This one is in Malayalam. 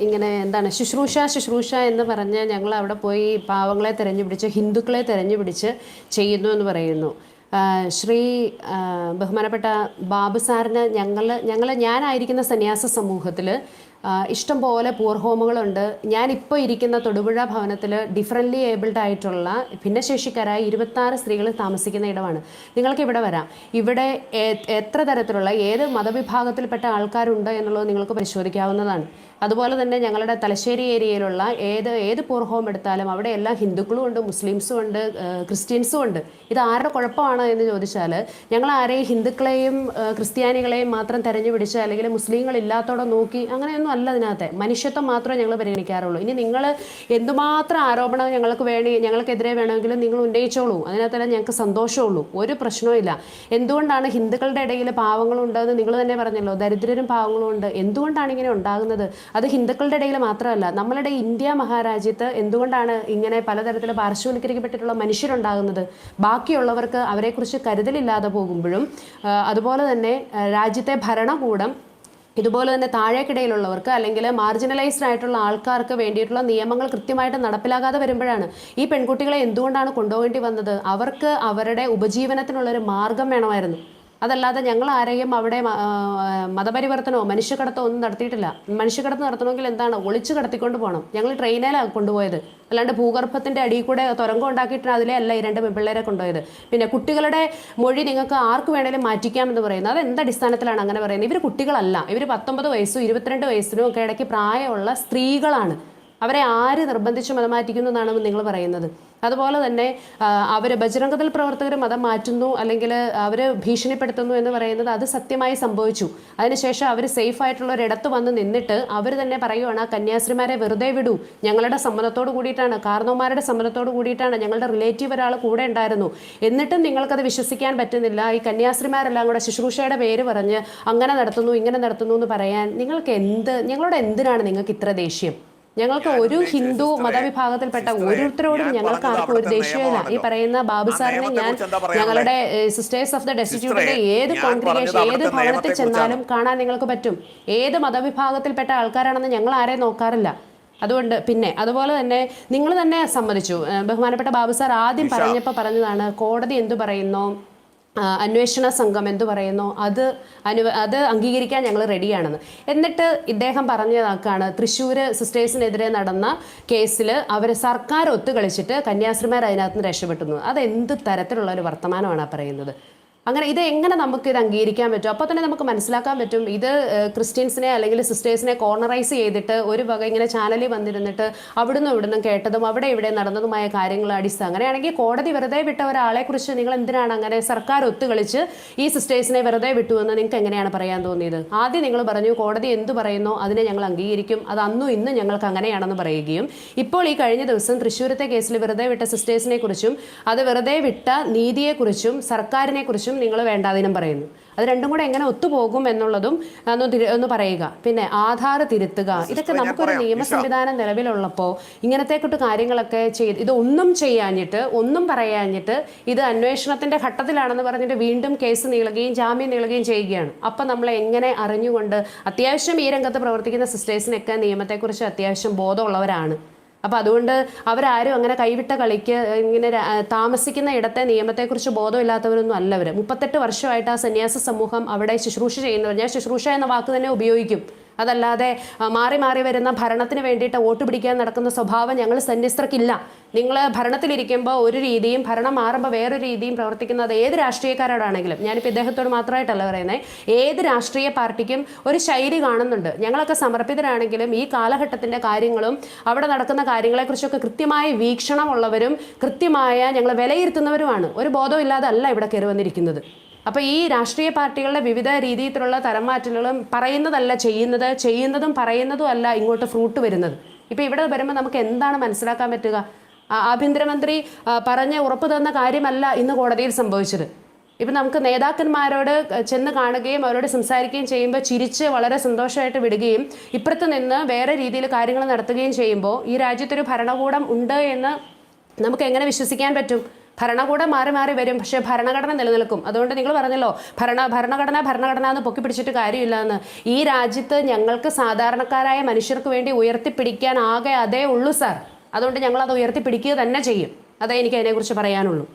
ഇങ്ങനെ എന്താണ് ശുശ്രൂഷ എന്ന് പറഞ്ഞ് ഞങ്ങൾ അവിടെ പോയി പാവങ്ങളെ തിരഞ്ഞുപിടിച്ച് ഹിന്ദുക്കളെ തിരഞ്ഞുപിടിച്ച് ചെയ്യുന്നു എന്ന് പറയുന്നു. ശ്രീ ബഹുമാനപ്പെട്ട ബാബു സാറിന് ഞാനായിരിക്കുന്ന സന്യാസ സമൂഹത്തിൽ ഇഷ്ടം പോലെ പൂർ ഹോമുകളുണ്ട്. ഞാനിപ്പോൾ ഇരിക്കുന്ന തൊടുപുഴ ഭവനത്തിൽ ഡിഫറൻ്റ്ലി ഏബിൾഡ് ആയിട്ടുള്ള ഭിന്നശേഷിക്കാരായ 26 സ്ത്രീകൾ താമസിക്കുന്ന ഇടമാണ്. നിങ്ങൾക്ക് ഇവിടെ വരാം. ഇവിടെ എത്ര തരത്തിലുള്ള ഏത് മതവിഭാഗത്തിൽപ്പെട്ട ആൾക്കാരുണ്ട് എന്നുള്ളത് നിങ്ങൾക്ക് പരിശോധിക്കാവുന്നതാണ്. അതുപോലെ തന്നെ ഞങ്ങളുടെ തലശ്ശേരി ഏരിയയിലുള്ള ഏത് പൂർ ഹോം എടുത്താലും അവിടെ എല്ലാം ഹിന്ദുക്കളും ഉണ്ട്, മുസ്ലിംസും ഉണ്ട്, ക്രിസ്ത്യൻസും ഉണ്ട്. ഇത് ആരുടെ കുഴപ്പമാണ് എന്ന് ചോദിച്ചാൽ ഞങ്ങൾ ആരെയും ഹിന്ദുക്കളെയും ക്രിസ്ത്യാനികളെയും മാത്രം തെരഞ്ഞുപിടിച്ച് അല്ലെങ്കിൽ മുസ്ലിങ്ങളില്ലാത്തോടെ നോക്കി അങ്ങനെയൊന്നും അല്ല. ഇതിനകത്തെ മനുഷ്യത്വം മാത്രമേ ഞങ്ങൾ പരിഗണിക്കാറുള്ളൂ. ഇനി നിങ്ങൾ എന്തുമാത്രം ആരോപണം ഞങ്ങൾക്കെതിരെ വേണമെങ്കിലും നിങ്ങൾ ഉന്നയിച്ചോളൂ, അതിനകത്തെല്ലാം ഞങ്ങൾക്ക് സന്തോഷമുള്ളൂ, ഒരു പ്രശ്നവും ഇല്ല. എന്തുകൊണ്ടാണ് ഹിന്ദുക്കളുടെ ഇടയിൽ പാവങ്ങളുണ്ടെന്ന് നിങ്ങൾ തന്നെ പറഞ്ഞല്ലോ, ദരിദ്രരും പാവങ്ങളും ഉണ്ട്. എന്തുകൊണ്ടാണ് ഇങ്ങനെ ഉണ്ടാകുന്നത്? അത് ഹിന്ദുക്കളുടെ ഇടയിൽ മാത്രമല്ല, നമ്മളുടെ ഇന്ത്യ മഹാരാജ്യത്ത് എന്തുകൊണ്ടാണ് ഇങ്ങനെ പലതരത്തിൽ പാർശ്വവൽക്കരിക്കപ്പെട്ടിട്ടുള്ള മനുഷ്യരുണ്ടാകുന്നത്? ബാക്കിയുള്ളവർക്ക് അവരെക്കുറിച്ച് കരുതലില്ലാതെ പോകുമ്പോഴും അതുപോലെ തന്നെ രാജ്യത്തെ ഭരണകൂടം ഇതുപോലെ തന്നെ താഴേക്കിടയിലുള്ളവർക്ക് അല്ലെങ്കിൽ മാർജിനലൈസ്ഡ് ആയിട്ടുള്ള ആൾക്കാർക്ക് വേണ്ടിയിട്ടുള്ള നിയമങ്ങൾ കൃത്യമായിട്ട് നടപ്പിലാകാതെ വരുമ്പോഴാണ് ഈ പെൺകുട്ടികളെ എന്തുകൊണ്ടാണ് കൊണ്ടുപോകേണ്ടി വന്നത്? അവർക്ക് അവരുടെ ഉപജീവനത്തിനുള്ളൊരു മാർഗം വേണമായിരുന്നു. അതല്ലാതെ ഞങ്ങൾ ആരെയും അവിടെ മതപരിവർത്തനമോ മനുഷ്യക്കടത്തോ ഒന്നും നടത്തിയിട്ടില്ല. മനുഷ്യക്കടത്ത് നടത്തണമെങ്കിൽ എന്താണ്, ഒളിച്ചു കടത്തിക്കൊണ്ട് പോകണം. ഞങ്ങൾ ട്രെയിനിലാണ് കൊണ്ടുപോയത്, അല്ലാണ്ട് ഭൂഗർഭത്തിൻ്റെ അടിയിൽ കൂടെ തുരങ്കം ഉണ്ടാക്കിയിട്ടാണ് അതിലെ അല്ല ഈ 2 പെൺപിള്ളേരെ കൊണ്ടുപോയത്. പിന്നെ കുട്ടികളുടെ മൊഴി നിങ്ങൾക്ക് ആർക്ക് വേണേലും മാറ്റിക്കാമെന്ന് പറയുന്നത് അത് എന്ത് അടിസ്ഥാനത്തിലാണ് അങ്ങനെ പറയുന്നത്? ഇവർ കുട്ടികളല്ല, ഇവർ 19 വയസ്സും 22 വയസ്സിനും ഒക്കെ ഇടയ്ക്ക് പ്രായമുള്ള സ്ത്രീകളാണ്. അവരെ ആര് നിർബന്ധിച്ച് മതം മാറ്റിക്കുന്നു എന്നാണ് നിങ്ങൾ പറയുന്നത്? അതുപോലെ തന്നെ അവർ ബജരംഗദൾ പ്രവർത്തകർ മതം മാറ്റുന്നു അല്ലെങ്കിൽ അവർ ഭീഷണിപ്പെടുത്തുന്നു എന്ന് പറയുന്നത് അത് സത്യമായി സംഭവിച്ചു. അതിനുശേഷം അവർ സേഫ് ആയിട്ടുള്ള ഒരിടത്ത് വന്ന് നിന്നിട്ട് അവർ തന്നെ പറയുവാണ്, ആ കന്യാസ്ത്രീമാരെ വെറുതെ വിടൂ, ഞങ്ങളുടെ സമ്മതത്തോട് കൂടിയിട്ടാണ്, കാർന്നോമാരുടെ സമ്മതത്തോട് കൂടിയിട്ടാണ്, ഞങ്ങളുടെ റിലേറ്റീവ് ഒരാൾ കൂടെ ഉണ്ടായിരുന്നു, എന്നിട്ടും നിങ്ങൾക്കത് വിശ്വസിക്കാൻ പറ്റുന്നില്ല. ഈ കന്യാസ്ത്രീമാരെല്ലാം കൂടെ ശുശ്രൂഷയുടെ പേര് പറഞ്ഞ് അങ്ങനെ നടത്തുന്നു ഇങ്ങനെ നടത്തുന്നു എന്ന് പറയാൻ ഞങ്ങളോട് എന്തിനാണ് നിങ്ങൾക്ക് ഇത്ര ദേഷ്യം? ഞങ്ങൾക്ക് ഒരു ഹിന്ദു മതവിഭാഗത്തിൽപ്പെട്ട ഓരോരുത്തരോടും ഞങ്ങൾക്ക് ആർക്കും ഒരു ദേഷ്യമില്ല. ഈ പറയുന്ന ബാബു സാറിനെ ഞങ്ങളുടെ സിസ്റ്റേഴ്സ് ഓഫ് ദ ഡെസ്റ്റിറ്റ്യൂട്ടിന്റെ ഏത് കോൺഗ്രിഗേഷൻ ഏത് ഭവനത്തിൽ ചെന്നാലും കാണാൻ നിങ്ങൾക്ക് പറ്റും. ഏത് മതവിഭാഗത്തിൽപ്പെട്ട ആൾക്കാരാണെന്ന് ഞങ്ങൾ ആരെയും നോക്കാറില്ല. അതുകൊണ്ട് പിന്നെ അതുപോലെ തന്നെ നിങ്ങൾ തന്നെ സമ്മതിച്ചു, ബഹുമാനപ്പെട്ട ബാബു സാർ ആദ്യം പറഞ്ഞതാണ് കോടതി എന്തു പറയുന്നോ, അന്വേഷണ സംഘം എന്തു പറയുന്നു അത് അംഗീകരിക്കാൻ ഞങ്ങൾ റെഡിയാണെന്ന്. എന്നിട്ട് ഇദ്ദേഹം പറഞ്ഞതാക്കാണ് തൃശ്ശൂർ സിസ്റ്റേഴ്സിനെതിരെ നടന്ന കേസിൽ അവർ സർക്കാർ ഒത്തുകളിച്ചിട്ട് കന്യാസ്ത്രീമാർ അതിനകത്ത് നിന്ന് രക്ഷപ്പെട്ടുന്നു. അത് എന്ത് തരത്തിലുള്ള ഒരു വർത്തമാനമാണ് പറയുന്നത്? അങ്ങനെ ഇത് എങ്ങനെ നമുക്ക് ഇത് അംഗീകരിക്കാൻ പറ്റും? അപ്പോൾ തന്നെ നമുക്ക് മനസ്സിലാക്കാൻ പറ്റും ഇത് ക്രിസ്ത്യൻസിനെ അല്ലെങ്കിൽ സിസ്റ്റേഴ്സിനെ കോർണറൈസ് ചെയ്തിട്ട് ഒരു വക ഇങ്ങനെ ചാനലിൽ വന്നിരുന്നിട്ട് ഇവിടുന്നും കേട്ടതും അവിടെ ഇവിടെ നടന്നതുമായ കാര്യങ്ങൾ അടിസ്ഥാനം. അങ്ങനെയാണെങ്കിൽ കോടതി വെറുതെ വിട്ട ഒരാളെക്കുറിച്ച് നിങ്ങൾ എന്തിനാണ് അങ്ങനെ സർക്കാർ ഒത്തുകളിച്ച് ഈ സിസ്റ്റേഴ്സിനെ വെറുതെ വിട്ടുവെന്ന് നിങ്ങൾക്ക് എങ്ങനെയാണ് പറയാൻ തോന്നിയത്? ആദ്യം നിങ്ങൾ പറഞ്ഞു കോടതി എന്തു പറയുന്നോ അതിനെ ഞങ്ങൾ അംഗീകരിക്കും, അത് അന്നും ഇന്നും ഞങ്ങൾക്ക് അങ്ങനെയാണെന്ന് പറയുകയും ഇപ്പോൾ ഈ കഴിഞ്ഞ ദിവസം തൃശ്ശൂരത്തെ കേസിൽ വെറുതെ വിട്ട സിസ്റ്റേഴ്സിനെ കുറിച്ചും അത് വെറുതെ വിട്ട നീതിയെക്കുറിച്ചും സർക്കാരിനെ കുറിച്ചും നിങ്ങൾ വേണ്ടാതിനും പറയുന്നു. അത് രണ്ടും കൂടെ എങ്ങനെ ഒത്തുപോകും എന്നുള്ളതും ഒന്ന് പറയുക. പിന്നെ ആധാർ തിരുത്തുക, ഇതൊക്കെ നമുക്കൊരു നിയമ സംവിധാനം നിലവിലുള്ളപ്പോൾ ഇങ്ങനത്തെക്കൊട്ട് കാര്യങ്ങളൊക്കെ ഇതൊന്നും ചെയ്യാഞ്ഞിട്ട് ഒന്നും പറയാഞ്ഞിട്ട് ഇത് അന്വേഷണത്തിന്റെ ഘട്ടത്തിലാണെന്ന് പറഞ്ഞിട്ട് വീണ്ടും കേസ് നീളുകയും ജാമ്യം നീളുകയും ചെയ്യുകയാണ്. അപ്പം നമ്മൾ എങ്ങനെ അറിഞ്ഞുകൊണ്ട് അത്യാവശ്യം ഈ രംഗത്ത് പ്രവർത്തിക്കുന്ന സിസ്റ്റേഴ്സിനൊക്കെ നിയമത്തെക്കുറിച്ച് അത്യാവശ്യം ബോധമുള്ളവരാണ്. അപ്പോൾ അതുകൊണ്ട് അവരാരും അങ്ങനെ കൈവിട്ട കളിക്ക് ഇങ്ങനെ താമസിക്കുന്ന ഇടത്തെ നിയമത്തെക്കുറിച്ച് ബോധമില്ലാത്തവരൊന്നും അല്ല അവർ. 38 വർഷമായിട്ട് ആ സന്യാസ സമൂഹം അവിടെ ശുശ്രൂഷ ചെയ്യുന്നവർ, ഞാൻ ശുശ്രൂഷ എന്ന വാക്ക് തന്നെ ഉപയോഗിക്കും, അതല്ലാതെ മാറി മാറി വരുന്ന ഭരണത്തിന് വേണ്ടിയിട്ട് വോട്ട് പിടിക്കാൻ നടക്കുന്ന സ്വഭാവം ഞങ്ങൾ സന്യസ്തർക്കില്ല. നിങ്ങൾ ഭരണത്തിലിരിക്കുമ്പോൾ ഒരു രീതിയും ഭരണം മാറുമ്പോൾ വേറൊരു രീതിയും പ്രവർത്തിക്കുന്നത് ഏത് രാഷ്ട്രീയക്കാരോടാണെങ്കിലും, ഞാനിപ്പോൾ ഇദ്ദേഹത്തോട് മാത്രമായിട്ടല്ല പറയുന്നത്, ഏത് രാഷ്ട്രീയ പാർട്ടിക്കും ഒരു ശൈലി കാണുന്നുണ്ട്. ഞങ്ങളൊക്കെ സമർപ്പിതരാണെങ്കിലും ഈ കാലഘട്ടത്തിൻ്റെ കാര്യങ്ങളും അവിടെ നടക്കുന്ന കാര്യങ്ങളെക്കുറിച്ചൊക്കെ കൃത്യമായ വീക്ഷണമുള്ളവരും കൃത്യമായ ഞങ്ങൾ വിലയിരുത്തുന്നവരുമാണ്. ഒരു ബോധവും ഇല്ലാതെ അല്ല ഇവിടെ കയറി വന്നിരിക്കുന്നത്. അപ്പോൾ ഈ രാഷ്ട്രീയ പാർട്ടികളുടെ വിവിധ രീതിയിലുള്ള തരംമാറ്റലുകളും പറയുന്നതല്ല ചെയ്യുന്നതും പറയുന്നതും അല്ല ഇങ്ങോട്ട് ഫ്രൂട്ട് വരുന്നത്. ഇപ്പോൾ ഇവിടെ വരുമ്പോൾ നമുക്ക് എന്താണ് മനസ്സിലാക്കാൻ പറ്റുക? ആഭ്യന്തരമന്ത്രി പറഞ്ഞ് ഉറപ്പ് തന്ന കാര്യമല്ല ഇന്ന് കോടതിയിൽ സംഭവിച്ചത്. ഇപ്പം നമുക്ക് നേതാക്കന്മാരോട് ചെന്ന് കാണുകയും അവരോട് സംസാരിക്കുകയും ചെയ്യുമ്പോൾ ചിരിച്ച് വളരെ സന്തോഷമായിട്ട് വിടുകയും ഇപ്പുറത്ത് നിന്ന് വേറെ രീതിയിൽ കാര്യങ്ങൾ നടത്തുകയും ചെയ്യുമ്പോൾ ഈ രാജ്യത്തൊരു ഭരണകൂടം ഉണ്ട് എന്ന് നമുക്ക് എങ്ങനെ വിശ്വസിക്കാൻ പറ്റും? ഭരണകൂടം മാറി മാറി വരും, പക്ഷേ ഭരണഘടന നിലനിൽക്കും. അതുകൊണ്ട് നിങ്ങൾ പറഞ്ഞല്ലോ ഭരണഘടന എന്ന് പൊക്കി പിടിച്ചിട്ട് കാര്യമില്ല എന്ന്. ഈ രാജ്യത്ത് ഞങ്ങൾക്ക് സാധാരണക്കാരായ മനുഷ്യർക്ക് വേണ്ടി ഉയർത്തിപ്പിടിക്കാൻ ആകെ അതേ ഉള്ളൂ സാർ. അതുകൊണ്ട് ഞങ്ങൾ അത് ഉയർത്തിപ്പിടിക്കുക തന്നെ ചെയ്യും. അതേ എനിക്ക് അതിനെക്കുറിച്ച് പറയാനുള്ളൂ.